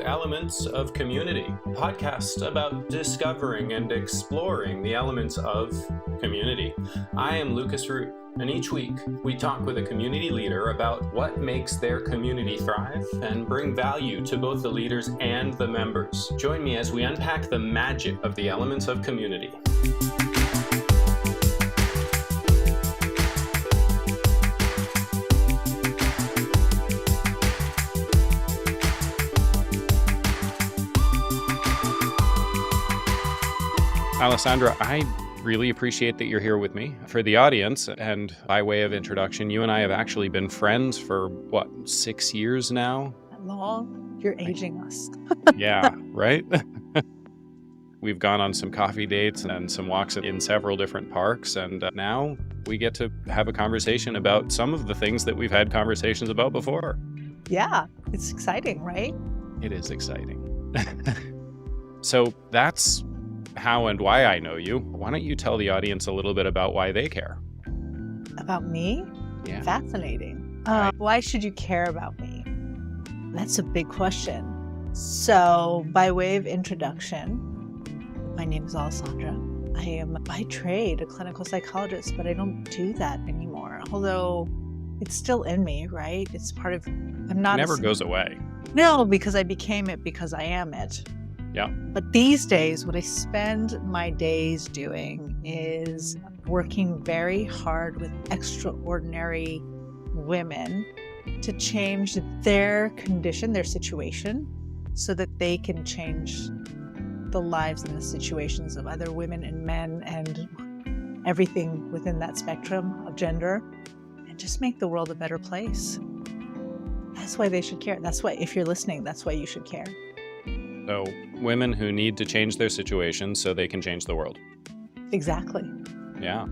Elements of Community, a podcast about discovering and exploring the elements of community. I am Lucas Root, and each week we talk with a community leader about what makes their community thrive and bring value to both the leaders and the members. Join me as we unpack the magic of the elements of community. Alessandra, I really appreciate that you're here with me. For the audience, and by way of introduction, you and I have actually been friends for, 6 years now? That long? You're aging us. Yeah, right? We've gone on some coffee dates and some walks in several different parks, and now we get to have a conversation about some of the things that we've had conversations about before. Yeah, it's exciting, right? It is exciting. So that's how and why I know you. Why don't you tell the audience a little bit about why they care? About me? Yeah. Fascinating. Right. Why should you care about me? That's a big question. So, by way of introduction, my name is Alessandra. I am by trade a clinical psychologist, but I don't do that anymore. Although it's still in me, right? It's part of, I'm not. It never goes away. No, because I became it because I am it. Yeah. But these days, what I spend my days doing is working very hard with extraordinary women to change their condition, their situation, so that they can change the lives and the situations of other women and men and everything within that spectrum of gender, and just make the world a better place. That's why they should care. That's why, if you're listening, that's why you should care. So, women who need to change their situation so they can change the world. Exactly. Yeah.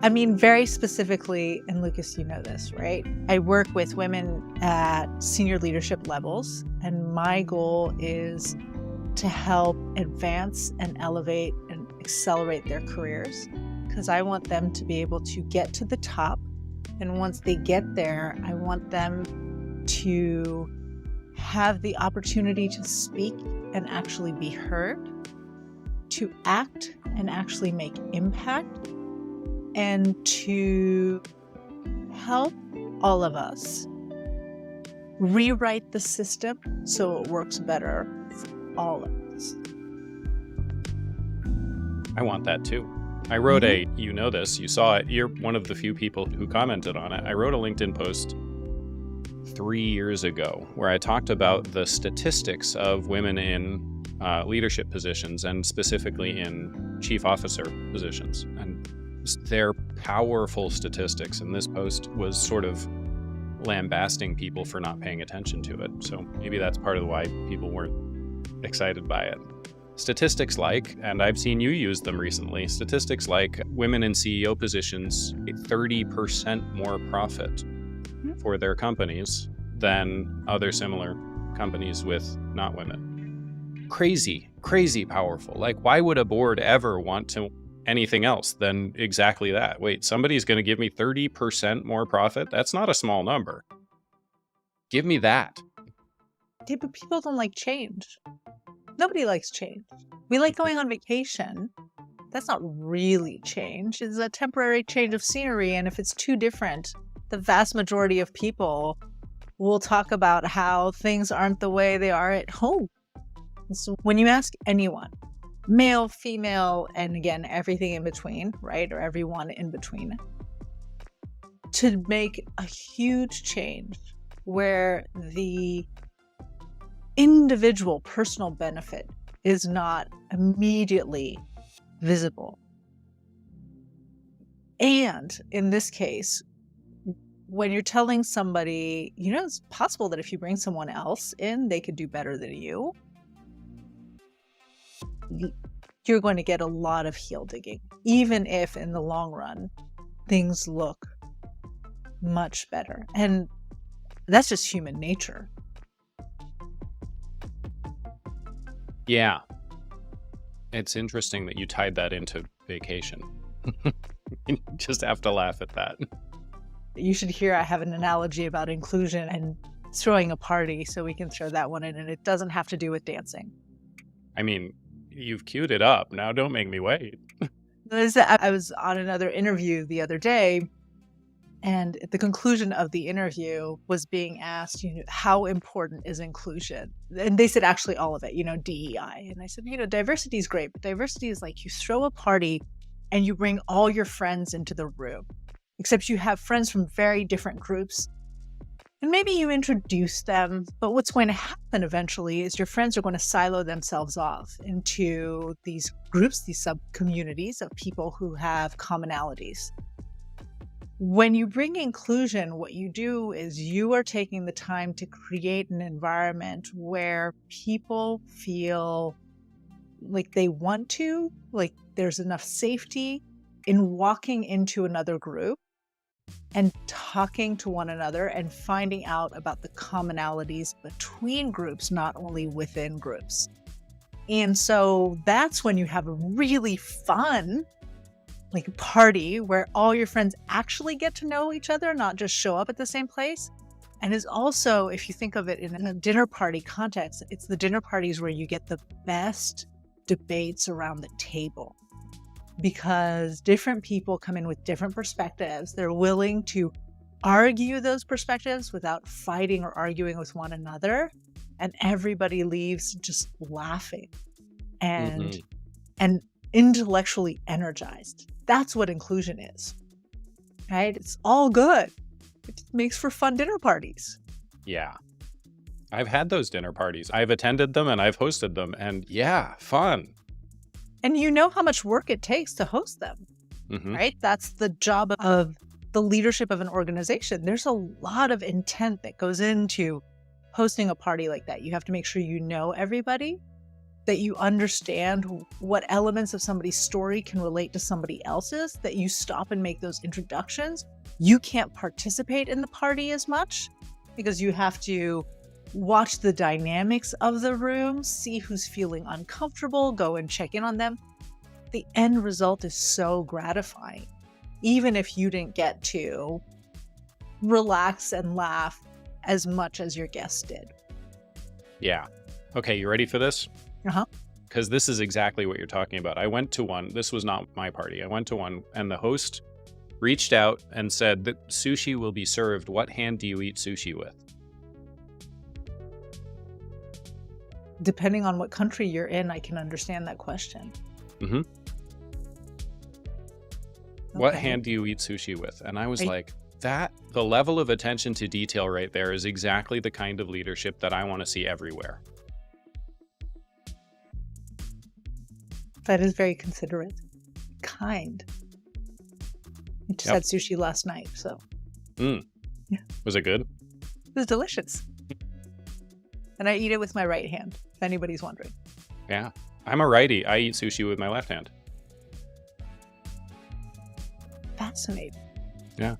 I mean, very specifically, and Lucas, you know this, right? I work with women at senior leadership levels, and my goal is to help advance and elevate and accelerate their careers, because I want them to be able to get to the top. And once they get there, I want them to have the opportunity to speak and actually be heard, to act and actually make impact, and to help all of us rewrite the system so it works better for all of us. I want that too. I wrote you know this, you saw it, you're one of the few people who commented on it. I wrote a LinkedIn post 3 years ago where I talked about the statistics of women in leadership positions, and specifically in chief officer positions. And they're powerful statistics, and this post was sort of lambasting people for not paying attention to it. So maybe that's part of why people weren't excited by it. Statistics like, and I've seen you use them recently, statistics like women in CEO positions get 30% more profit for their companies than other similar companies with not women. Crazy, crazy powerful. Like, why would a board ever want to anything else than exactly that? Wait, somebody's going to give me 30% more profit? That's not a small number. Give me that. Yeah, but people don't like change. Nobody likes change. We like going on vacation. That's not really change. It's a temporary change of scenery, and if it's too different, the vast majority of people will talk about how things aren't the way they are at home. So when you ask anyone, male, female, and again, everything in between, right? Or everyone in between, to make a huge change where the individual personal benefit is not immediately visible. And in this case, when you're telling somebody, it's possible that if you bring someone else in, they could do better than you, you're going to get a lot of heel digging, even if in the long run, things look much better. And that's just human nature. Yeah. It's interesting that you tied that into vacation. You just have to laugh at that. You should hear I have an analogy about inclusion and throwing a party, so we can throw that one in, and it doesn't have to do with dancing. I mean, you've queued it up. Now don't make me wait. I was on another interview the other day, and at the conclusion of the interview was being asked, how important is inclusion? And they said, actually, all of it, DEI. And I said, diversity is great, but diversity is like you throw a party and you bring all your friends into the room, except you have friends from very different groups. And maybe you introduce them, but what's going to happen eventually is your friends are going to silo themselves off into these groups, these sub-communities of people who have commonalities. When you bring inclusion, what you do is you are taking the time to create an environment where people feel like they want to, like there's enough safety in walking into another group and talking to one another and finding out about the commonalities between groups, not only within groups. And so that's when you have a really fun party where all your friends actually get to know each other, not just show up at the same place. And is also, if you think of it in a dinner party context, it's the dinner parties where you get the best debates around the table, because different people come in with different perspectives. They're willing to argue those perspectives without fighting or arguing with one another. And everybody leaves just laughing and intellectually energized. That's what inclusion is, right? It's all good. It makes for fun dinner parties. Yeah. I've had those dinner parties. I've attended them and I've hosted them. And yeah, fun. And you know how much work it takes to host them, right? That's the job of the leadership of an organization. There's a lot of intent that goes into hosting a party like that. You have to make sure you know everybody, that you understand what elements of somebody's story can relate to somebody else's, that you stop and make those introductions. You can't participate in the party as much because you have to watch the dynamics of the room, see who's feeling uncomfortable, go and check in on them. The end result is so gratifying, even if you didn't get to relax and laugh as much as your guests did. Yeah. Okay, you ready for this? Uh-huh. Because this is exactly what you're talking about. I went to one. This was not my party. I went to one, and the host reached out and said that sushi will be served. What hand do you eat sushi with? Depending on what country you're in, I can understand that question. Mm-hmm. What hand do you eat sushi with? And I was like, the level of attention to detail right there is exactly the kind of leadership that I want to see everywhere. That is very considerate, kind. I just had sushi last night, so. Yeah. Was it good? It was delicious. And I eat it with my right hand, if anybody's wondering. Yeah. I'm a righty. I eat sushi with my left hand. Fascinating. Yeah.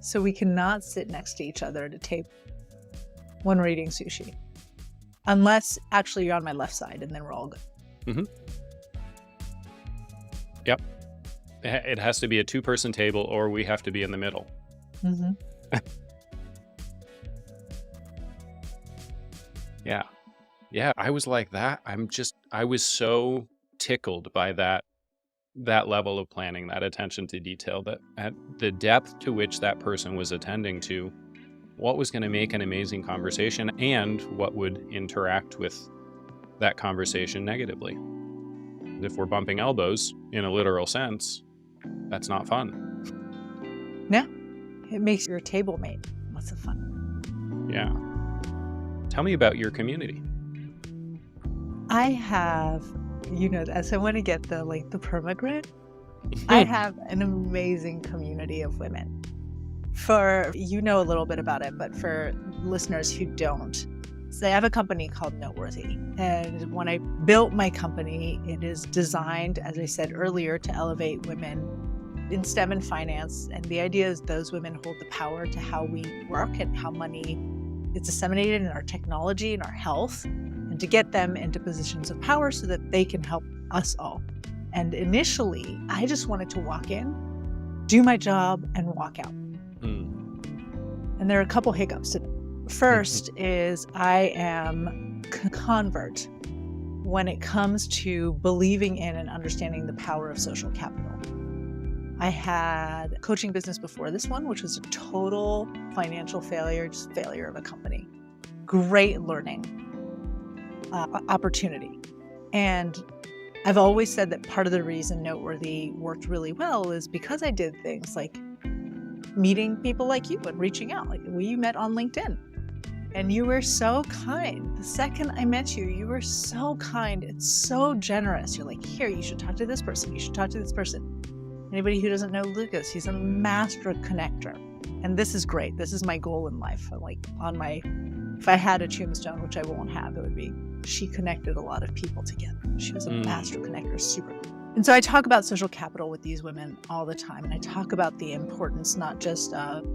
So we cannot sit next to each other at a table when we're eating sushi. Unless, actually, you're on my left side, and then we're all good. Mm-hmm. Yep. It has to be a two-person table, or we have to be in the middle. Mm-hmm. Yeah. Yeah, I was like that. I was so tickled by that level of planning, that attention to detail, that at the depth to which that person was attending to what was going to make an amazing conversation and what would interact with that conversation negatively. If we're bumping elbows in a literal sense, that's not fun. No, it makes your table mate. What's the fun? Yeah. Tell me about your community. I have, as I want to get the permagrid, I have an amazing community of women. A little bit about it, but for listeners who don't, so I have a company called Noteworthy. And when I built my company, it is designed, as I said earlier, to elevate women in STEM and finance. And the idea is those women hold the power to how we work and how money is disseminated in our technology and our health, and to get them into positions of power so that they can help us all. And initially, I just wanted to walk in, do my job, and walk out. And And there are a couple hiccups to it. First is I am a convert when it comes to believing in and understanding the power of social capital. I had a coaching business before this one, which was a total financial failure, just failure of a company. Great learning opportunity. And I've always said that part of the reason Noteworthy worked really well is because I did things like meeting people like you and reaching out. Like we met on LinkedIn. And you were so kind. The second I met you, you were so kind and so generous. You're like, here, you should talk to this person. You should talk to this person. Anybody who doesn't know Lucas, he's a master connector. And this is great. This is my goal in life. I'm like if I had a tombstone, which I won't have, it would be, she connected a lot of people together. She was a master connector, super. And so I talk about social capital with these women all the time. And I talk about the importance, not just of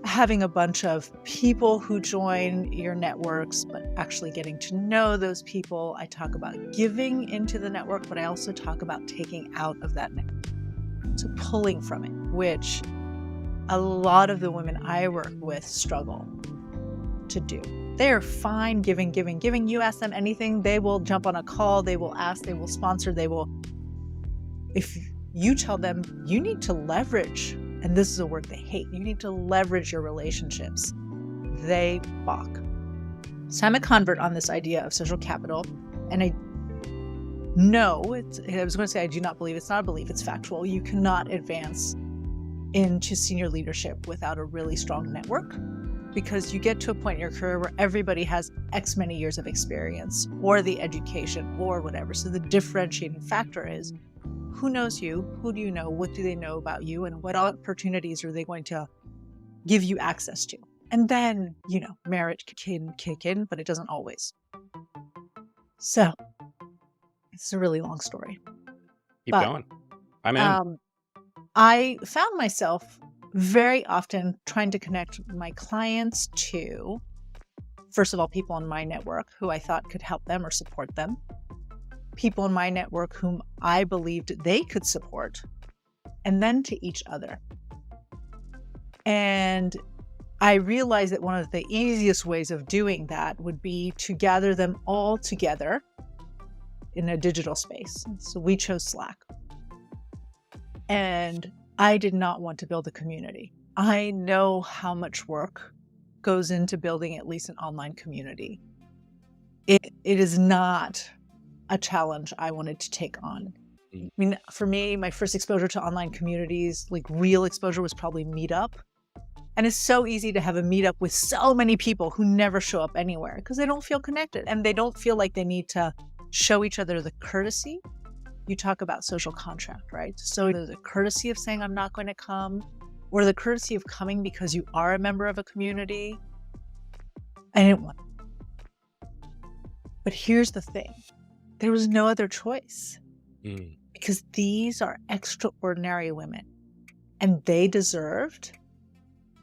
having a bunch of people who join your networks, but actually getting to know those people. I talk about giving into the network, but I also talk about taking out of that network. So pulling from it, which a lot of the women I work with struggle to do. They are fine giving. You ask them anything, they will jump on a call, they will ask, they will sponsor, if you tell them you need to leverage, and this is a word they hate, you need to leverage your relationships, they balk. So I'm a convert on this idea of social capital, and I was going to say I do not believe, it's not a belief, it's factual. You cannot advance into senior leadership without a really strong network, because you get to a point in your career where everybody has X many years of experience or the education or whatever. So the differentiating factor is, who knows you? Who do you know? What do they know about you? And what opportunities are they going to give you access to? And then, merit can kick in, but it doesn't always. So it's a really long story. Keep going. I'm in. I found myself very often trying to connect my clients to, first of all, people in my network who I thought could help them or support them. People in my network whom I believed they could support, and then to each other. And I realized that one of the easiest ways of doing that would be to gather them all together in a digital space. So we chose Slack. And I did not want to build a community. I know how much work goes into building at least an online community. It is not a challenge I wanted to take on. I mean, for me, my first exposure to online communities, like real exposure, was probably Meetup. And it's so easy to have a meetup with so many people who never show up anywhere because they don't feel connected and they don't feel like they need to show each other the courtesy. You talk about social contract, right? So the courtesy of saying, I'm not going to come, or the courtesy of coming because you are a member of a community. I didn't want it. But here's the thing. There was no other choice because these are extraordinary women and they deserved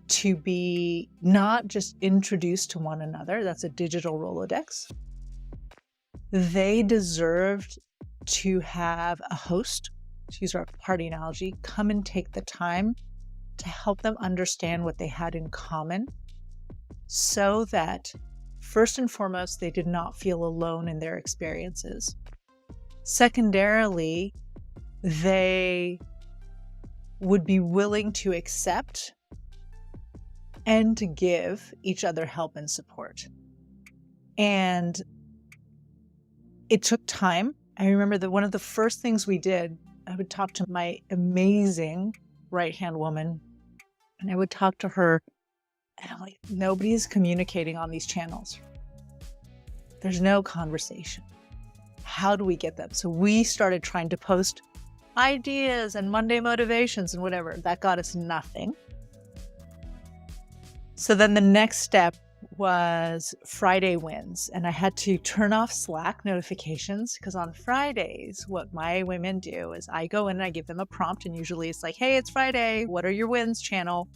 to be not just introduced to one another. That's a digital Rolodex. They deserved to have a host, to use our party analogy, come and take the time to help them understand what they had in common so that first and foremost, they did not feel alone in their experiences. Secondarily, they would be willing to accept and to give each other help and support. And it took time. I remember that one of the first things we did, I would talk to my amazing right-hand woman, and I would talk to her, and I'm like, nobody's communicating on these channels. There's no conversation. How do we get them? So we started trying to post ideas and Monday motivations and whatever. That got us nothing. So then the next step was Friday wins. And I had to turn off Slack notifications because on Fridays, what my women do is I go in and I give them a prompt. And usually it's like, hey, it's Friday. What are your wins, channel?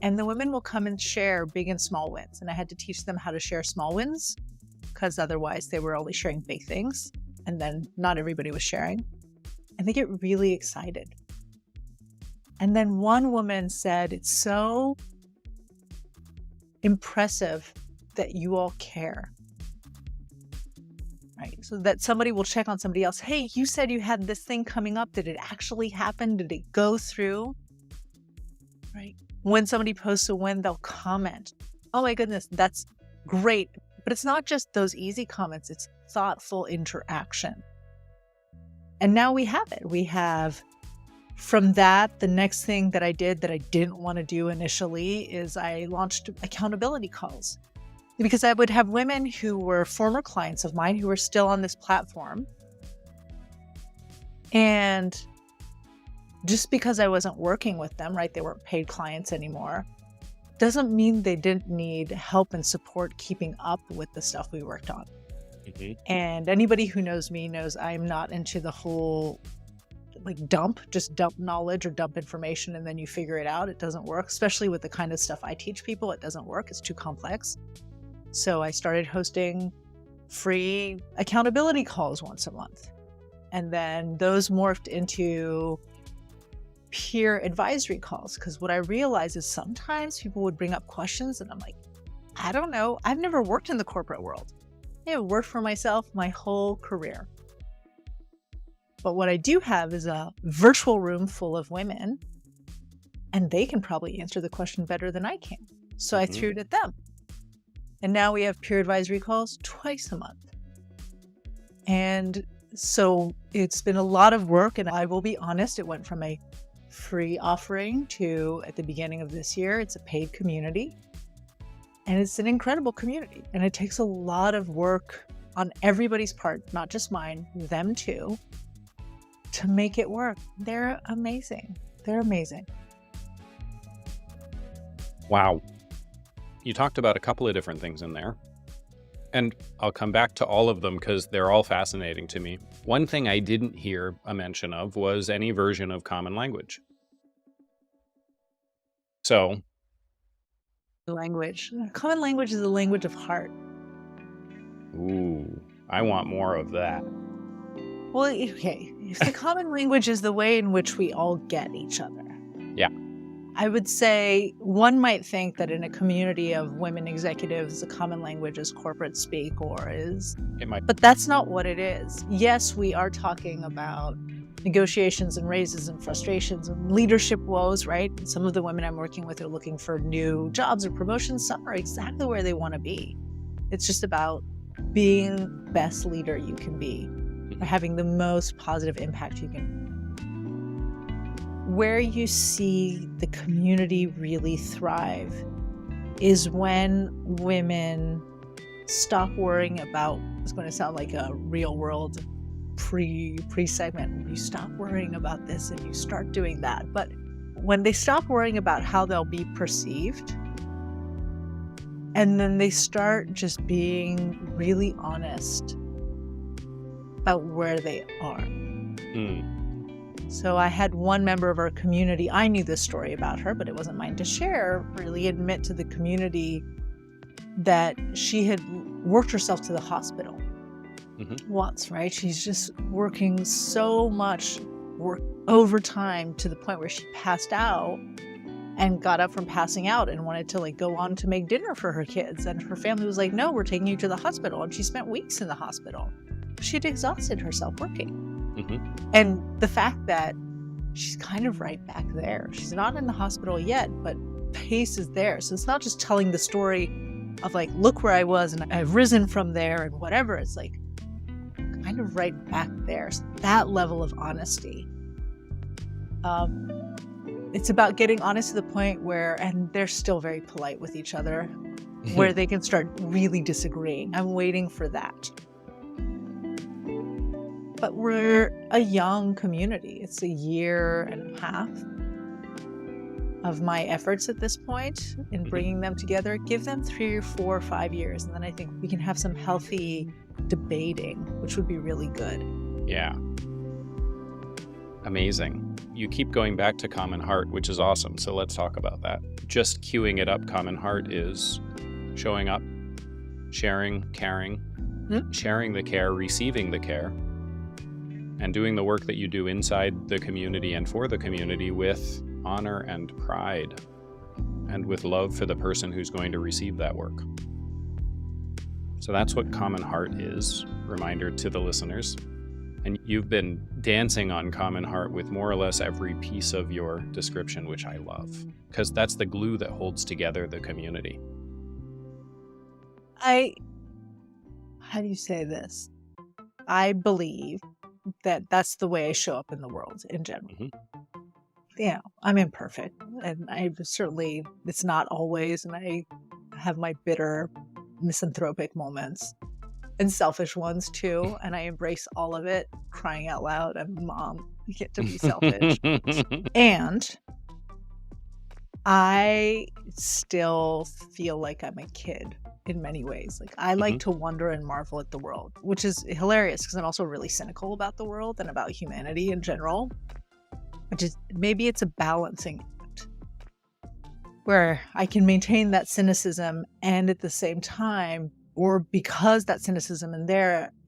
And the women will come and share big and small wins. And I had to teach them how to share small wins because otherwise they were only sharing big things. And then not everybody was sharing. And they get really excited. And then one woman said, it's so impressive that you all care. Right? So that somebody will check on somebody else. Hey, you said you had this thing coming up. Did it actually happen? Did it go through? Right? When somebody posts a win, they'll comment. Oh my goodness, that's great. But it's not just those easy comments, it's thoughtful interaction. And now we have it. We have, from that, the next thing that I did that I didn't want to do initially is I launched accountability calls. Because I would have women who were former clients of mine who were still on this platform. And just because I wasn't working with them, right, they weren't paid clients anymore, doesn't mean they didn't need help and support keeping up with the stuff we worked on. And anybody who knows me knows I'm not into the whole just dump knowledge or dump information and then you figure it out. It doesn't work, especially with the kind of stuff I teach people. It doesn't work. It's too complex. So I started hosting free accountability calls once a month. And then those morphed into peer advisory calls. Because what I realized is sometimes people would bring up questions and I'm like, I don't know. I've never worked in the corporate world. I've worked for myself my whole career. But what I do have is a virtual room full of women, and they can probably answer the question better than I can. So I threw it at them. And now we have peer advisory calls twice a month. And so it's been a lot of work, and I will be honest, it went from a free offering to, at the beginning of this year, it's a paid community. And it's an incredible community. And it takes a lot of work on everybody's part, not just mine, them too, to make it work. They're amazing. They're amazing. Wow. You talked about a couple of different things in there, and I'll come back to all of them because they're all fascinating to me. One thing I didn't hear a mention of was any version of common language. So, Language. Common language is a language of heart. ooh, I want more of that. Well, okay. If the common language is the way in which we all get each other. Yeah. I would say one might think that in a community of women executives, the common language is corporate speak or is, It might. but that's not what it is. Yes, we are talking about negotiations and raises and frustrations and leadership woes, right? Some of the women I'm working with are looking for new jobs or promotions. Some are exactly where they want to be. It's just about being the best leader you can be, or having the most positive impact you can. Where you see the community really thrive is when women stop worrying about, it's going to sound like a real world pre-segment. You stop worrying about this and you start doing that. But when they stop worrying about how they'll be perceived, and then they start just being really honest about where they are. So I had one member of our community, I knew this story about her, but it wasn't mine to share, really admit to the community that she had worked herself to the hospital once, right? She's just working so much work overtime to the point where she passed out and got up from passing out and wanted to go on to make dinner for her kids. And her family was like, no, we're taking you to the hospital. And she spent weeks in the hospital. She'd exhausted herself working. And the fact that she's kind of right back there. She's not in the hospital yet, but pace is there. So it's not just telling the story of look where I was and I've risen from there and whatever. It's kind of right back there. So that level of honesty. It's about getting honest to the point where, and they're still very polite with each other, where they can start really disagreeing. I'm waiting for that. But we're a young community. It's a year and a half of my efforts at this point in bringing them together. Give them 3 or 4 or 5 years, and then I think we can have some healthy debating, which would be really good. Yeah. Amazing. You keep going back to Common Heart, which is awesome. So let's talk about that. Just queuing it up, Common Heart is showing up, sharing, caring, sharing the care, receiving the care, and doing the work that you do inside the community and for the community with honor and pride. and with love for the person who's going to receive that work. So that's what Common Heart is, reminder to the listeners. And you've been dancing on Common Heart with more or less every piece of your description, which I love, because that's the glue that holds together the community. How do you say this? I believe that that's the way I show up in the world in general. Mm-hmm. I'm imperfect, and it's not always, and I have my bitter misanthropic moments and selfish ones too, and I embrace all of it. Crying out loud, I'm a mom, you get to be selfish. And I still feel like I'm a kid in many ways. Like, I like to wonder and marvel at the world, which is hilarious because I'm also really cynical about the world and about humanity in general. Maybe it's a balancing act where I can maintain that cynicism, and at the same time, or because that cynicism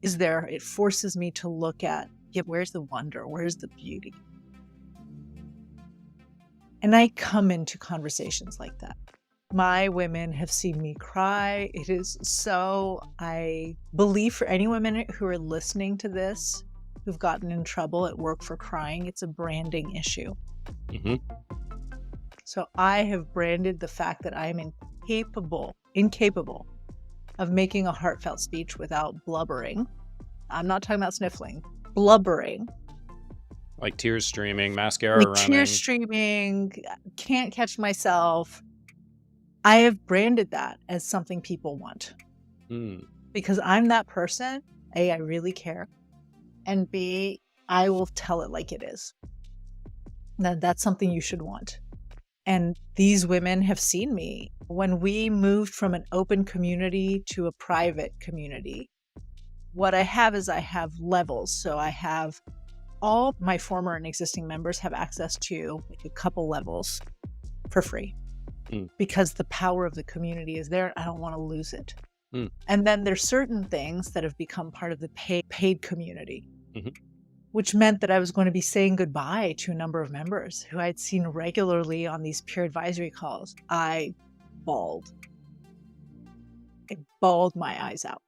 is there, it forces me to look at, where's the wonder? Where's the beauty? And I come into conversations like that. My women have seen me cry. I believe for any women who are listening to this, who've gotten in trouble at work for crying, it's a branding issue. Mm-hmm. So I have branded the fact that I'm incapable of making a heartfelt speech without blubbering. I'm not talking about sniffling, blubbering. Like tears streaming, mascara running. Tears streaming, can't catch myself. I have branded that as something people want. Because I'm that person. A, I really care. And B, I will tell it like it is. That's something you should want. And these women have seen me. When we moved from an open community to a private community, what I have levels. So I have all my former and existing members have access to a couple levels for free because the power of the community is there. I don't want to lose it. And then there's certain things that have become part of the paid community, which meant that I was going to be saying goodbye to a number of members who I'd seen regularly on these peer advisory calls. I bawled. I bawled my eyes out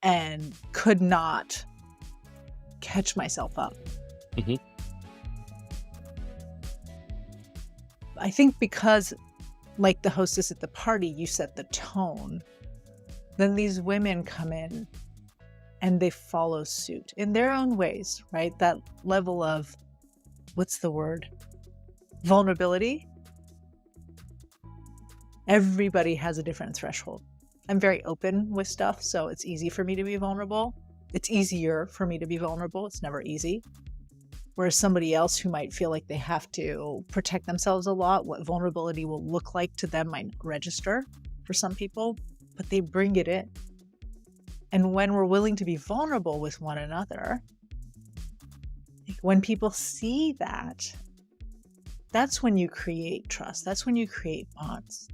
and could not catch myself up. I think because, like the hostess at the party, you set the tone, then these women come in and they follow suit in their own ways, right? That level of, what's the word? Vulnerability. Everybody has a different threshold. I'm very open with stuff, so it's easy for me to be vulnerable. It's easier for me to be vulnerable. It's never easy. Whereas somebody else who might feel like they have to protect themselves a lot, what vulnerability will look like to them might not register for some people, but they bring it in. And when we're willing to be vulnerable with one another, when people see that, that's when you create trust. That's when you create bonds.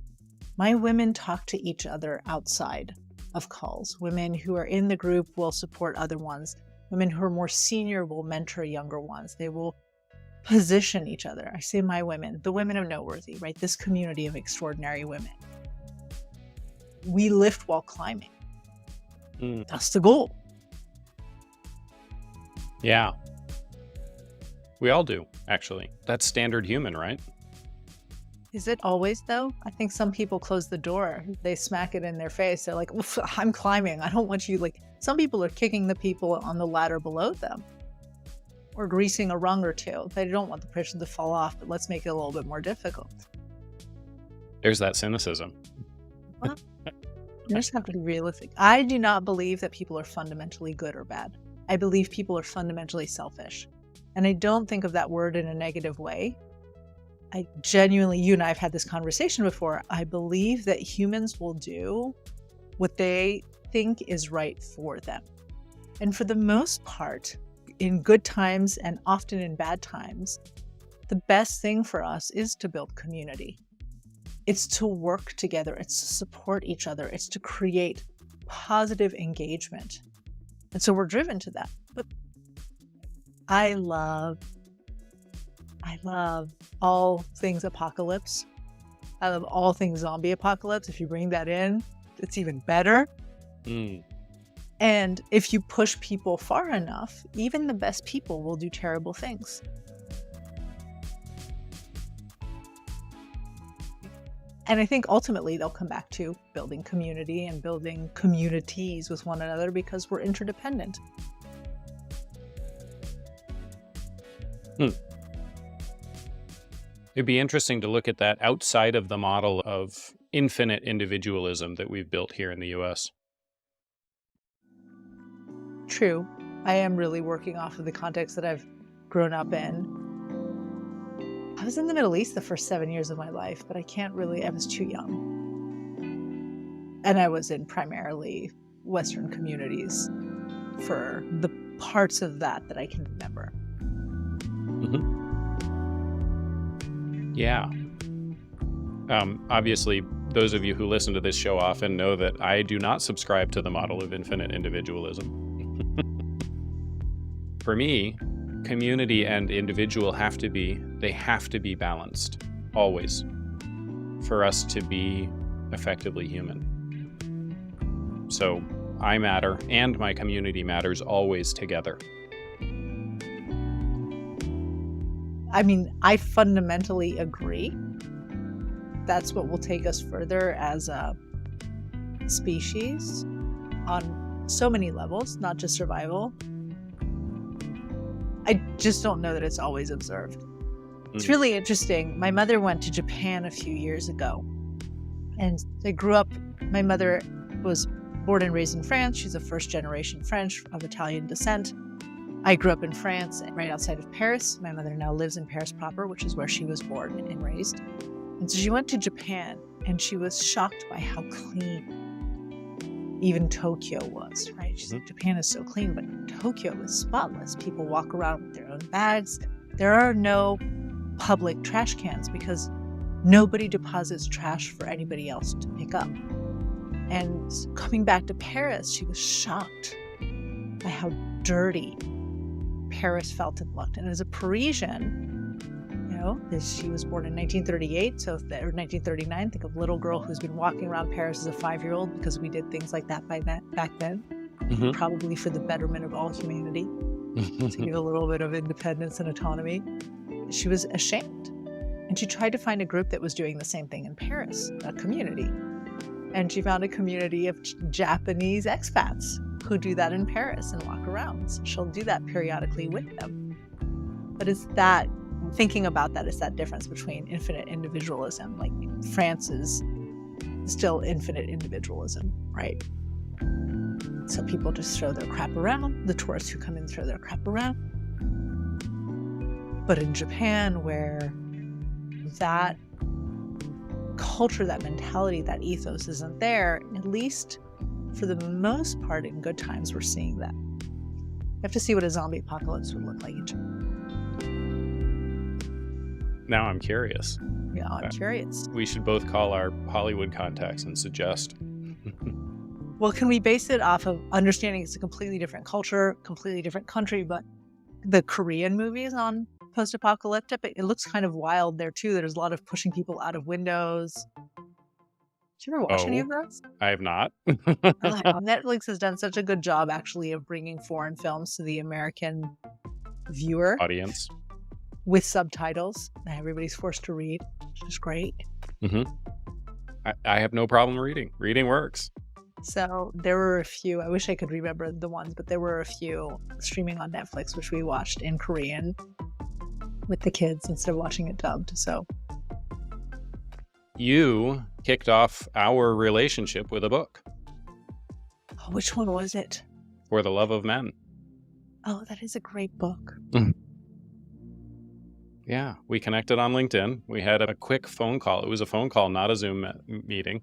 My women talk to each other outside of calls. Women who are in the group will support other ones. Women who are more senior will mentor younger ones. They will position each other. I say my women, the women of Noteworthy, right? This community of extraordinary women. We lift while climbing. That's the goal. Yeah. We all do, actually. That's standard human, right? Is it always, though? I think some people close the door. They smack it in their face. They're like, I'm climbing. I don't want you, some people are kicking the people on the ladder below them or greasing a rung or two. They don't want the person to fall off, but let's make it a little bit more difficult. There's that cynicism. Well, you just have to be realistic. I do not believe that people are fundamentally good or bad. I believe people are fundamentally selfish. And I don't think of that word in a negative way. I genuinely, you and I have had this conversation before. I believe that humans will do what they think is right for them. And for the most part, in good times and often in bad times, the best thing for us is to build community. It's to work together. It's to support each other. It's to create positive engagement. And so we're driven to that. But I love all things apocalypse. I love all things zombie apocalypse. If you bring that in, it's even better. Mm. And if you push people far enough, even the best people will do terrible things. And I think ultimately they'll come back to building community and building communities with one another because we're interdependent. It'd be interesting to look at that outside of the model of infinite individualism that we've built here in the US. True. I am really working off of the context that I've grown up in. I was in the Middle East the first 7 years of my life, but I was too young. And I was in primarily Western communities for the parts of that I can remember. Mm-hmm. Yeah. Obviously, those of you who listen to this show often know that I do not subscribe to the model of infinite individualism. For me, community and individual have to be balanced, always, for us to be effectively human. So I matter and my community matters always together. I mean, I fundamentally agree. That's what will take us further as a species on so many levels, not just survival. I just don't know that it's always observed. It's really interesting. My mother went to Japan a few years ago, and my mother was born and raised in France. She's a first-generation French of Italian descent. I grew up in France, right outside of Paris. My mother now lives in Paris proper, which is where she was born and raised. And so she went to Japan, and she was shocked by how clean even Tokyo was, right? She's like, Japan is so clean, but Tokyo is spotless. People walk around with their own bags. There are no public trash cans because nobody deposits trash for anybody else to pick up. And coming back to Paris, she was shocked by how dirty Paris felt and looked. And as a Parisian, she was born in 1938, or 1939. Think of a little girl who's been walking around Paris as a 5-year-old because we did things like that back then, probably for the betterment of all humanity, to give a little bit of independence and autonomy. She was ashamed. And she tried to find a group that was doing the same thing in Paris, a community. And she found a community of Japanese expats who do that in Paris and walk around. So she'll do that periodically with them. But thinking about that is that difference between infinite individualism. Like France is still infinite individualism, right? So people just throw their crap around. The tourists who come in throw their crap around. But in Japan, where that culture, that mentality, that ethos isn't there, at least for the most part in good times, we're seeing that. You have to see what a zombie apocalypse would look like in Japan. Now I'm curious. Yeah, I'm curious. We should both call our Hollywood contacts and suggest. Well, can we base it off of understanding it's a completely different culture, completely different country, but the Korean movies on post-apocalyptic, it looks kind of wild there too. There's a lot of pushing people out of windows. Did you ever watch any of those? I have not. Netflix has done such a good job actually of bringing foreign films to the American viewer. Audience. With subtitles that everybody's forced to read, which is great. I have no problem reading. Reading works. So there were a few, I wish I could remember the ones, but there were a few streaming on Netflix, which we watched in Korean with the kids instead of watching it dubbed. So you kicked off our relationship with a book. Oh, which one was it? For the Love of Men. Oh, that is a great book. Yeah, we connected on LinkedIn. We had a quick phone call. It was a phone call, not a Zoom meeting.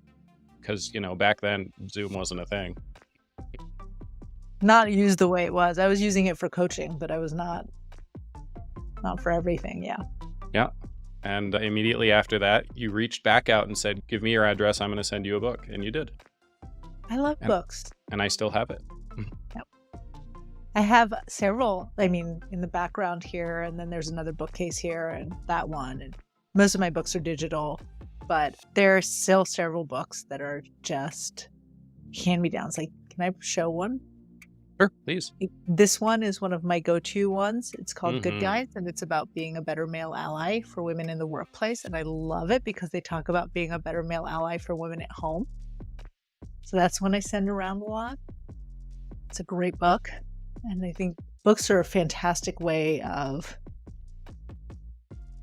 Because, back then, Zoom wasn't a thing. Not used the way it was. I was using it for coaching, but I was not for everything, yeah. Yeah. And immediately after that, you reached back out and said, give me your address. I'm going to send you a book. And you did. I love books. And I still have it. Yep. I have several, in the background here, and then there's another bookcase here and that one. And most of my books are digital. but there are still several books that are just hand-me-downs. Like, can I show one? Sure, please. This one is one of my go-to ones. It's called Good Mhm. Guys, and it's about being a better male ally for women in the workplace. And I love it because they talk about being a better male ally for women at home. So that's one I send around a lot. It's a great book. And I think books are a fantastic way of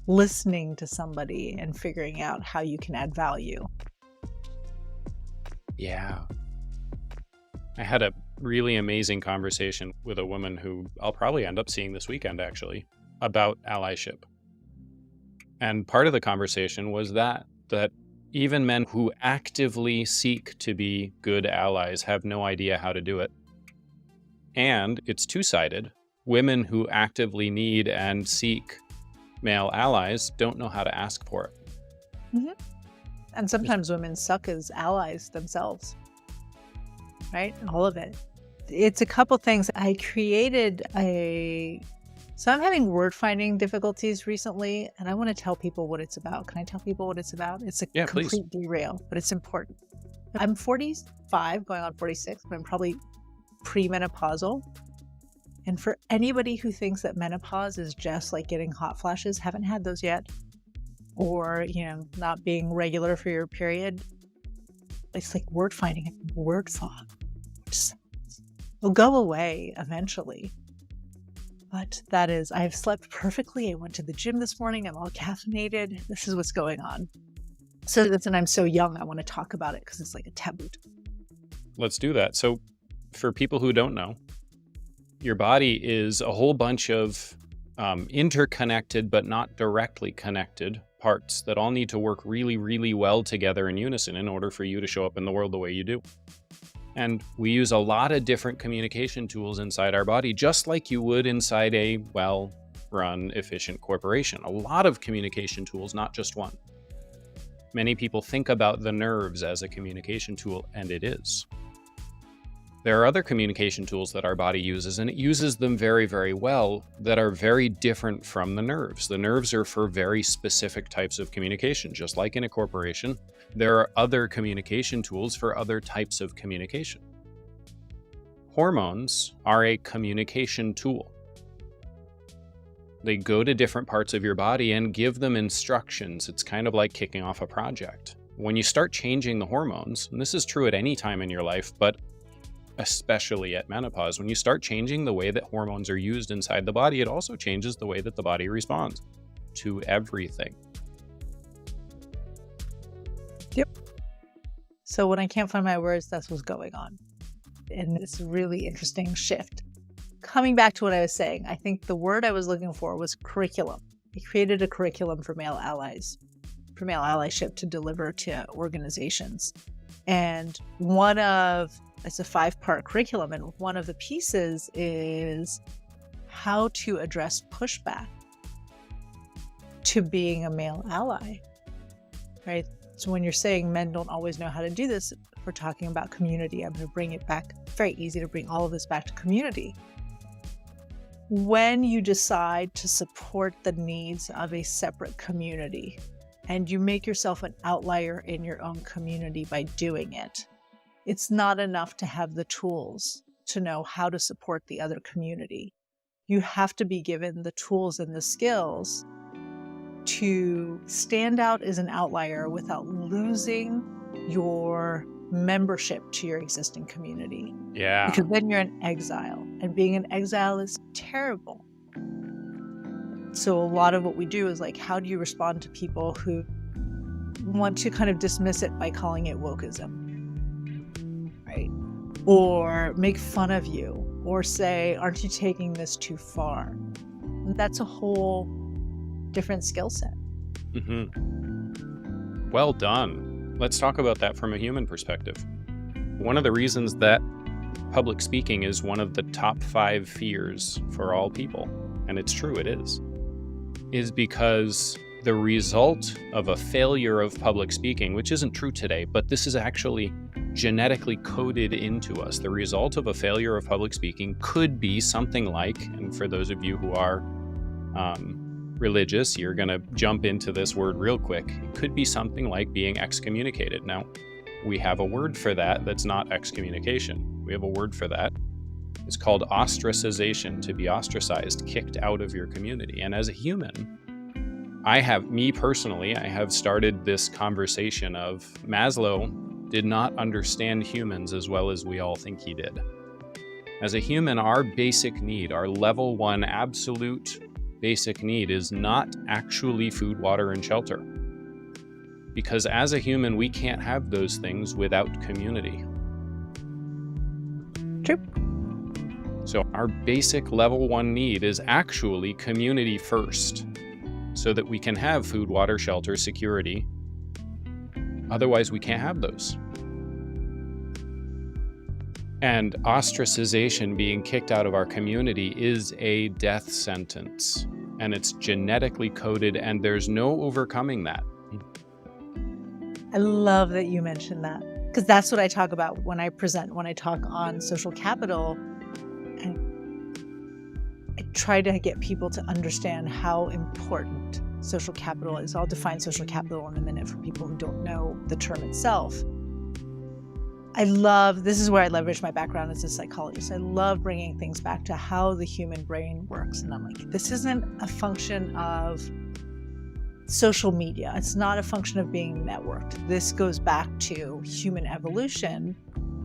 listening to somebody and figuring out how you can add value. Yeah. I had a really amazing conversation with a woman who I'll probably end up seeing this weekend, actually, about allyship. And part of the conversation was that even men who actively seek to be good allies have no idea how to do it. And it's two-sided. Women who actively need and seek male allies don't know how to ask for it. Mm-hmm. And sometimes women suck as allies themselves, right? All of it. It's a couple things. I created so I'm having word finding difficulties recently, and I want to tell people what it's about. Can I tell people what it's about? It's a complete derail, but it's important. I'm 45, going on 46, but I'm probably premenopausal. And for anybody who thinks that menopause is just like getting hot flashes, haven't had those yet, or, not being regular for your period, it's like word finding and word thought. Will go away eventually. But that is, I've slept perfectly. I went to the gym this morning. I'm all caffeinated. This is what's going on. So that's, and I'm so young, I want to talk about it because it's like a taboo. Let's do that. So for people who don't know, your body is a whole bunch of interconnected but not directly connected parts that all need to work really, really well together in unison in order for you to show up in the world the way you do. And we use a lot of different communication tools inside our body, just like you would inside a well-run, efficient corporation. A lot of communication tools, not just one. Many people think about the nerves as a communication tool, and it is. There are other communication tools that our body uses, and it uses them very, very well, that are very different from the nerves. The nerves are for very specific types of communication. Just like in a corporation, there are other communication tools for other types of communication. Hormones are a communication tool. They go to different parts of your body and give them instructions. It's kind of like kicking off a project. When you start changing the hormones, and this is true at any time in your life, but especially at menopause, when you start changing the way that hormones are used inside the body, it also changes the way that the body responds to everything. Yep. So when I can't find my words, that's what's going on. And this really interesting shift. Coming back to what I was saying, I think the word I was looking for was curriculum. I created a curriculum for male allies, for male allyship to deliver to organizations. And it's a 5-part curriculum, and one of the pieces is how to address pushback to being a male ally, right? So when you're saying men don't always know how to do this, we're talking about community. I'm going to bring it back. Very easy to bring all of this back to community. When you decide to support the needs of a separate community and you make yourself an outlier in your own community by doing it, it's not enough to have the tools to know how to support the other community. You have to be given the tools and the skills to stand out as an outlier without losing your membership to your existing community. Yeah. Because then you're in exile, and being in exile is terrible. So a lot of what we do is like, how do you respond to people who want to kind of dismiss it by calling it wokeism? Right? Or make fun of you, or say, aren't you taking this too far? And that's a whole different skill set. Mm-hmm. Well done. Let's talk about that from a human perspective. One of the reasons that public speaking is one of the top 5 fears for all people, and it's true, it is because the result of a failure of public speaking, which isn't true today, but this is actually genetically coded into us. The result of a failure of public speaking could be something like, and for those of you who are religious, you're going to jump into this word real quick. It could be something like being excommunicated. Now, we have a word for that that's not excommunication. We have a word for that. It's called ostracization, to be ostracized, kicked out of your community. And as a human, I have started this conversation of Maslow did not understand humans as well as we all think he did. As a human, our basic need, our level 1 absolute basic need is not actually food, water, and shelter. Because as a human, we can't have those things without community. True. So our basic level 1 need is actually community first, so that we can have food, water, shelter, security. Otherwise, we can't have those. And ostracization, being kicked out of our community, is a death sentence. And it's genetically coded, and there's no overcoming that. I love that you mentioned that, because that's what I talk about when I talk on social capital. I try to get people to understand how important social capital is. I'll define social capital in a minute for people who don't know the term itself. This is where I leverage my background as a psychologist. I love bringing things back to how the human brain works. And I'm like, this isn't a function of social media. It's not a function of being networked. This goes back to human evolution.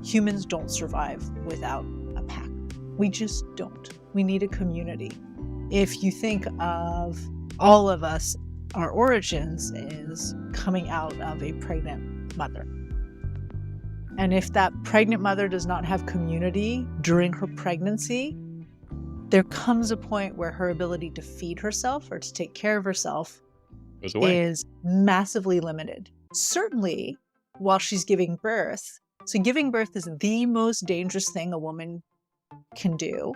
Humans don't survive without a pack. We just don't. We need a community. If you think of all of us, our origins is coming out of a pregnant mother. And if that pregnant mother does not have community during her pregnancy, there comes a point where her ability to feed herself or to take care of herself is massively limited. Certainly while she's giving birth. So giving birth is the most dangerous thing a woman can do,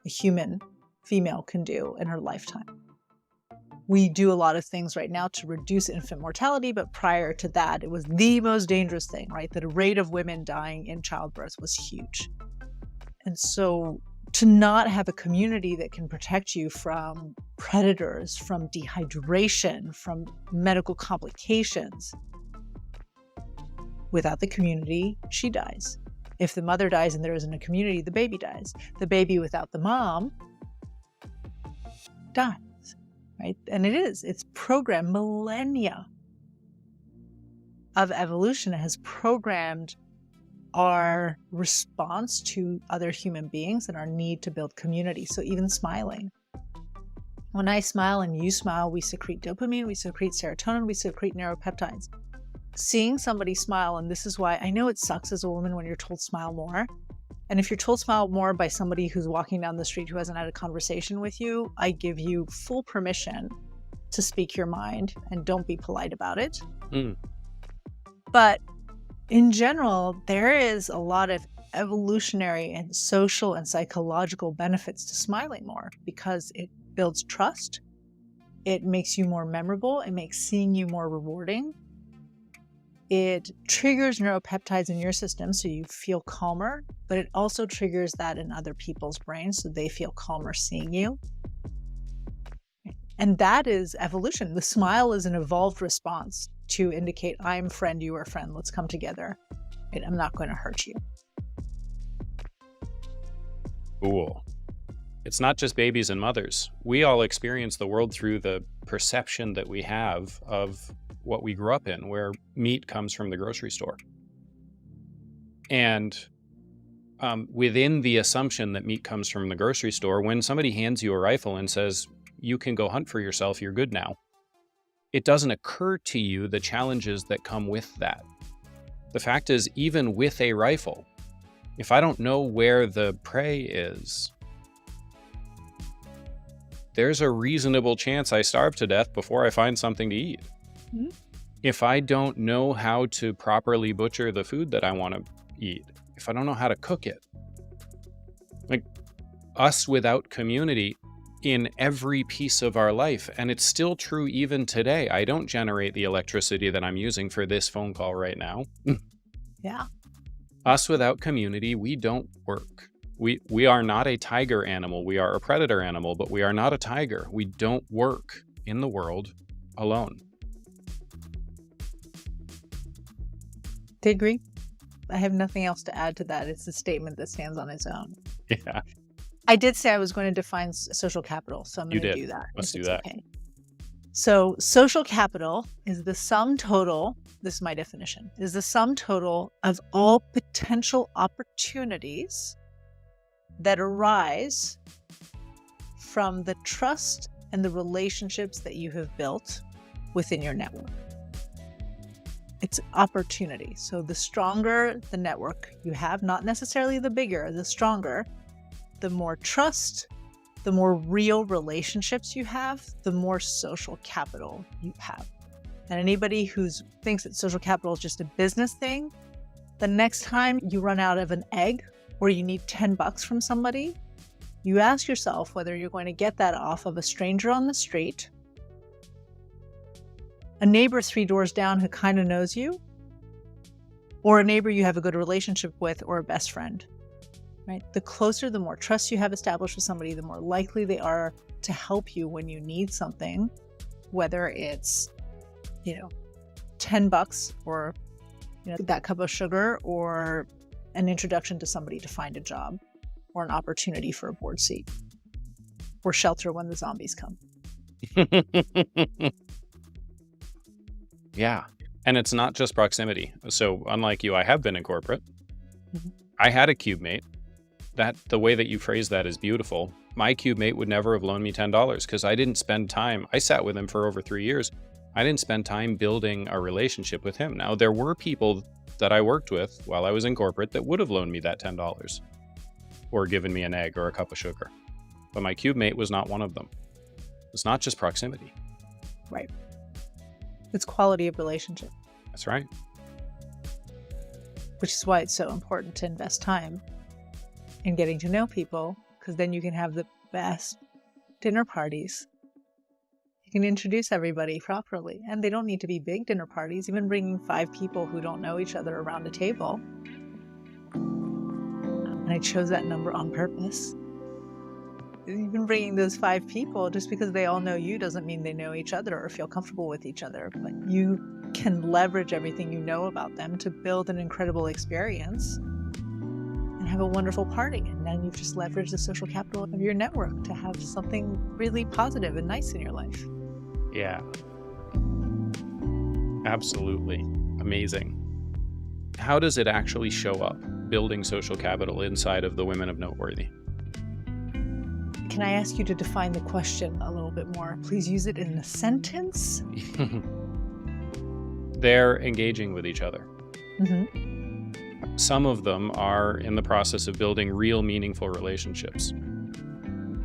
a human female can do in her lifetime. We do a lot of things right now to reduce infant mortality, but prior to that, it was the most dangerous thing, right? The rate of women dying in childbirth was huge. And so to not have a community that can protect you from predators, from dehydration, from medical complications, without the community, she dies. If the mother dies and there isn't a community, the baby dies. The baby without the mom dies. Right? And it's programmed. Millennia of evolution has programmed our response to other human beings and our need to build community. So even smiling. When I smile and you smile, we secrete dopamine, we secrete serotonin, we secrete neuropeptides. Seeing somebody smile, and this is why I know it sucks as a woman when you're told smile more. And if you're told smile more by somebody who's walking down the street who hasn't had a conversation with you, I give you full permission to speak your mind and don't be polite about it. But in general, there is a lot of evolutionary and social and psychological benefits to smiling more because it builds trust. It makes you more memorable. It makes seeing you more rewarding. It triggers neuropeptides in your system so you feel calmer, but it also triggers that in other people's brains so they feel calmer seeing you. And that is evolution. The smile is an evolved response to indicate, I'm friend, you are friend, let's come together. Right? I'm not going to hurt you. Cool. It's not just babies and mothers. We all experience the world through the perception that we have of what we grew up in, where meat comes from the grocery store. And within the assumption that meat comes from the grocery store, when somebody hands you a rifle and says, you can go hunt for yourself, you're good now, it doesn't occur to you the challenges that come with that. The fact is, even with a rifle, if I don't know where the prey is, there's a reasonable chance I starve to death before I find something to eat. Mm-hmm. If I don't know how to properly butcher the food that I want to eat, if I don't know how to cook it, like us without community in every piece of our life, and it's still true even today. I don't generate the electricity that I'm using for this phone call right now. Yeah. Us without community, we don't work. We are not a tiger animal. We are a predator animal, but we are not a tiger. We don't work in the world alone. I agree. I have nothing else to add to that. It's a statement that stands on its own. Yeah. I did say I was going to define social capital, so I'm going to do that. Let's do that. Okay. So social capital is the sum total, this is my definition, is the sum total of all potential opportunities that arise from the trust and the relationships that you have built within your network. It's opportunity. So the stronger the network you have, not necessarily the bigger, the stronger, the more trust, the more real relationships you have, the more social capital you have. And anybody who thinks that social capital is just a business thing, the next time you run out of an egg or you need $10 from somebody, you ask yourself whether you're going to get that off of a stranger on the street, a neighbor 3 doors down who kind of knows you, or a neighbor you have a good relationship with, or a best friend. Right? The closer, the more trust you have established with somebody, the more likely they are to help you when you need something, whether it's, $10 or, that cup of sugar, or an introduction to somebody to find a job, or an opportunity for a board seat, or shelter when the zombies come. Yeah. And it's not just proximity. So unlike you, I have been in corporate. Mm-hmm. I had a cube mate. The way that you phrase that is beautiful. My cube mate would never have loaned me $10 because I didn't spend time. I sat with him for over 3 years. I didn't spend time building a relationship with him. Now, there were people that I worked with while I was in corporate that would have loaned me that $10 or given me an egg or a cup of sugar. But my cube mate was not one of them. It's not just proximity. Right. It's quality of relationship. That's right. Which is why it's so important to invest time in getting to know people, because then you can have the best dinner parties. You can introduce everybody properly, and they don't need to be big dinner parties. Even bringing 5 people who don't know each other around a table. And I chose that number on purpose. Even bringing those 5 people, just because they all know you doesn't mean they know each other or feel comfortable with each other. But you can leverage everything you know about them to build an incredible experience and have a wonderful party. And then you've just leveraged the social capital of your network to have something really positive and nice in your life. Yeah. Absolutely. Amazing. How does it actually show up, building social capital inside of the Women of Noteworthy? Can I ask you to define the question a little bit more? Please use it in a sentence. They're engaging with each other. Mm-hmm. Some of them are in the process of building real, meaningful relationships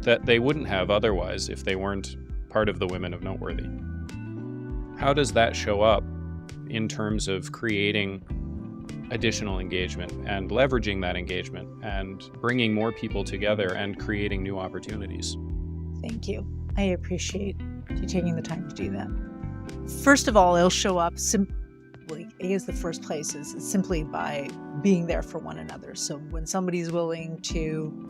that they wouldn't have otherwise if they weren't part of the Women of Noteworthy. How does that show up in terms of creating additional engagement and leveraging that engagement and bringing more people together and creating new opportunities? Thank you. I appreciate you taking the time to do that. First of all, it'll show up simply, is the first place, is simply by being there for one another. So when somebody's willing to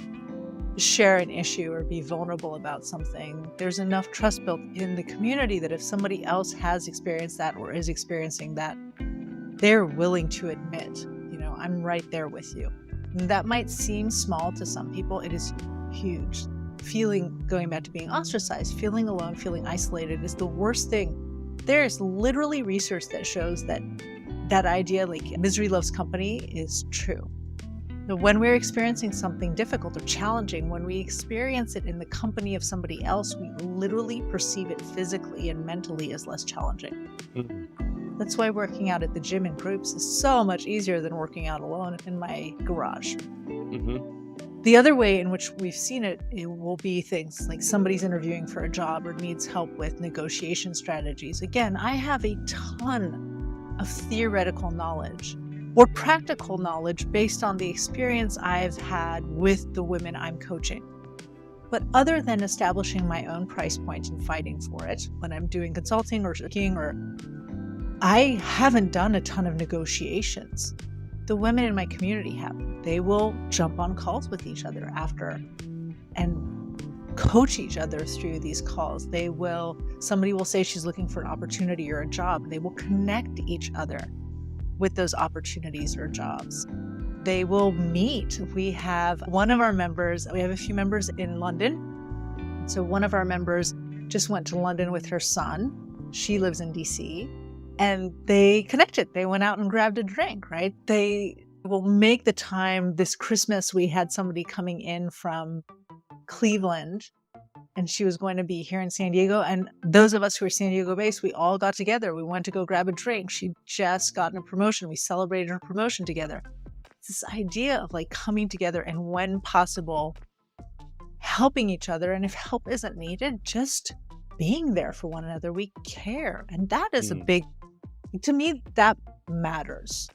share an issue or be vulnerable about something, there's enough trust built in the community that if somebody else has experienced that or is experiencing that, they're willing to admit, I'm right there with you. And that might seem small to some people. It is huge. Going back to being ostracized, feeling alone, feeling isolated is the worst thing. There's literally research that shows that idea, like misery loves company, is true. But when we're experiencing something difficult or challenging, when we experience it in the company of somebody else, we literally perceive it physically and mentally as less challenging. Mm-hmm. That's why working out at the gym in groups is so much easier than working out alone in my garage. Mm-hmm. The other way in which we've seen it will be things like somebody's interviewing for a job or needs help with negotiation strategies. Again, I have a ton of theoretical knowledge or practical knowledge based on the experience I've had with the women I'm coaching. But other than establishing my own price point and fighting for it, when I'm doing consulting or speaking, I haven't done a ton of negotiations. the women in my community have. They will jump on calls with each other after and coach each other through these calls. Somebody will say she's looking for an opportunity or a job. They will connect each other with those opportunities or jobs. They will meet. We have a few members in London. So one of our members just went to London with her son. She lives in DC. And they connected. They went out and grabbed a drink, right? They will make the time. This Christmas, we had somebody coming in from Cleveland, and she was going to be here in San Diego. And those of us who are San Diego based, we all got together. We went to go grab a drink. She'd just gotten a promotion. We celebrated her promotion together. It's this idea of like coming together and when possible, helping each other. And if help isn't needed, just being there for one another. We care. And that is to me, that matters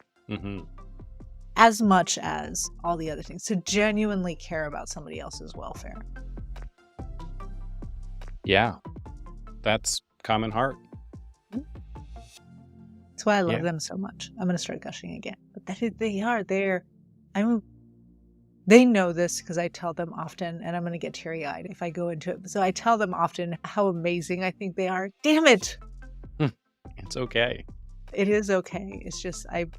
as much as all the other things. To genuinely care about somebody else's welfare. Yeah, that's common heart. That's why I love them so much. I'm going to start gushing again. But they know this because I tell them often, and I'm going to get teary-eyed if I go into it. So I tell them often how amazing I think they are. Damn it! It's okay. It is okay. It's just, we'll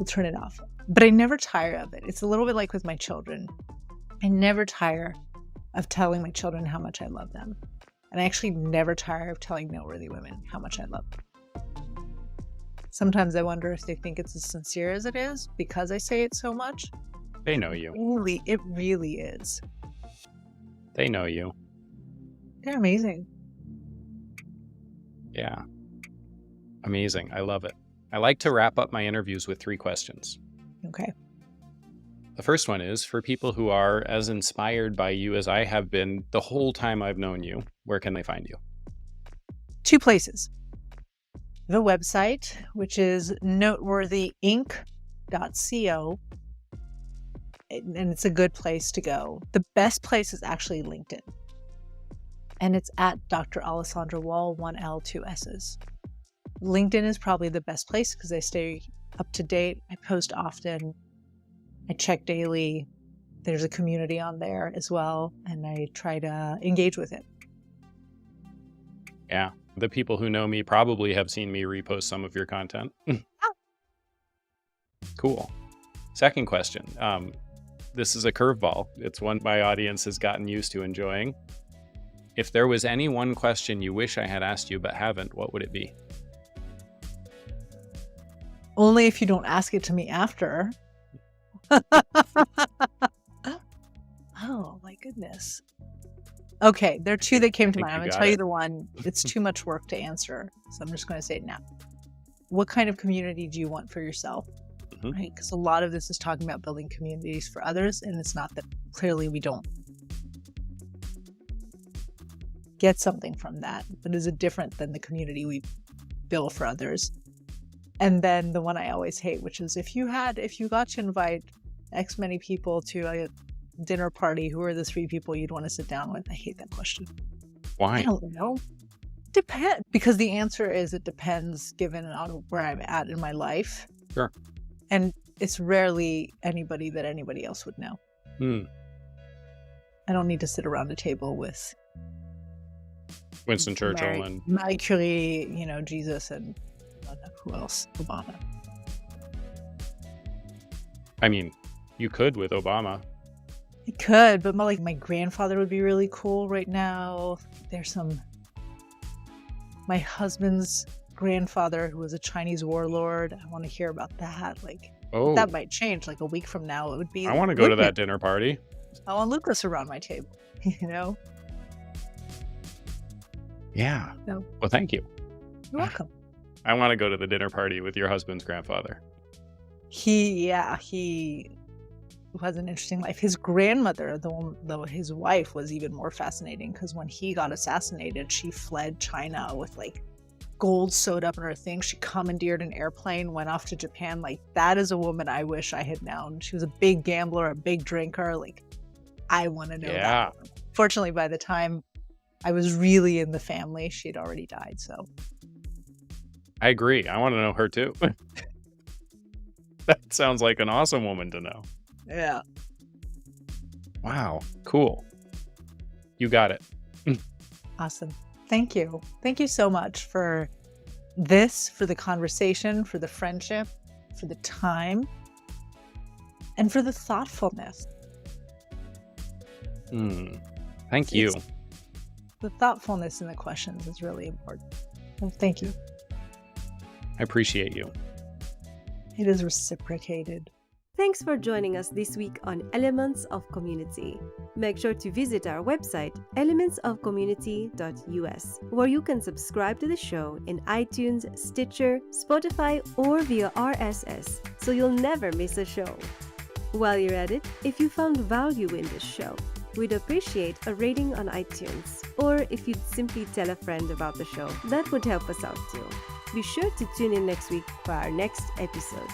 turn it off. But I never tire of it. It's a little bit like with my children. I never tire of telling my children how much I love them. And I actually never tire of telling noteworthy women how much I love them. Sometimes I wonder if they think it's as sincere as it is because I say it so much. They know you. It really is. They know you. They're amazing. Yeah. Amazing. I love it. I like to wrap up my interviews with 3 questions. Okay. The first one is, for people who are as inspired by you as I have been the whole time I've known you, where can they find you? 2 places. The website, which is noteworthyinc.co, and it's a good place to go. The best place is actually LinkedIn. And it's at Dr. Alessandra Wall, 1 L, 2 S's. LinkedIn is probably the best place because I stay up to date. I post often. I check daily. There's a community on there as well, and I try to engage with it. Yeah. The people who know me probably have seen me repost some of your content. Cool. Second question. This is a curveball. It's one my audience has gotten used to enjoying. If there was any one question you wish I had asked you but haven't, what would it be? Only if you don't ask it to me after. Oh my goodness. Okay, there are 2 that came to mind. I'm going to tell you the one. It's too much work to answer, so I'm just going to say it now. What kind of community do you want for yourself? Right? Because a lot of this is talking about building communities for others, and it's not that clearly we don't get something from that, but is it different than the community we build for others? And then the one I always hate, which is if you got to invite X many people to a dinner party, who are the 3 people you'd want to sit down with? I hate that question. Why? I don't know. Depends. Because the answer is it depends given on where I'm at in my life. Sure. And it's rarely anybody that anybody else would know. I don't need to sit around a table with Winston Churchill and Marie Curie, Jesus, and who else? Obama. I mean, you could with Obama. I could, but my grandfather would be really cool right now. There's my husband's grandfather who was a Chinese warlord. I want to hear about that. That might change. Like a week from now, it would be. I want to go to that dinner party. I want Lucas around my table. Yeah. No. Well, thank you. You're welcome. I want to go to the dinner party with your husband's grandfather. He has an interesting life. His grandmother, though his wife, was even more fascinating because when he got assassinated, she fled China with gold sewed up in her thing. She commandeered an airplane, went off to Japan. That is a woman I wish I had known. She was a big gambler, a big drinker. I want to know that. Fortunately, by the time I was really in the family, she had already died. So I agree. I want to know her too. That sounds like an awesome woman to know. Yeah. Wow. Cool. You got it. Awesome. Thank you. Thank you so much for this, for the conversation, for the friendship, for the time, and for the thoughtfulness. Thank you. The thoughtfulness in the questions is really important. So thank you. I appreciate you. It is reciprocated. Thanks for joining us this week on Elements of Community. Make sure to visit our website, elementsofcommunity.us, where you can subscribe to the show in iTunes, Stitcher, Spotify, or via RSS, so you'll never miss a show. While you're at it, if you found value in this show, we'd appreciate a rating on iTunes, or if you'd simply tell a friend about the show, that would help us out too. Be sure to tune in next week for our next episode.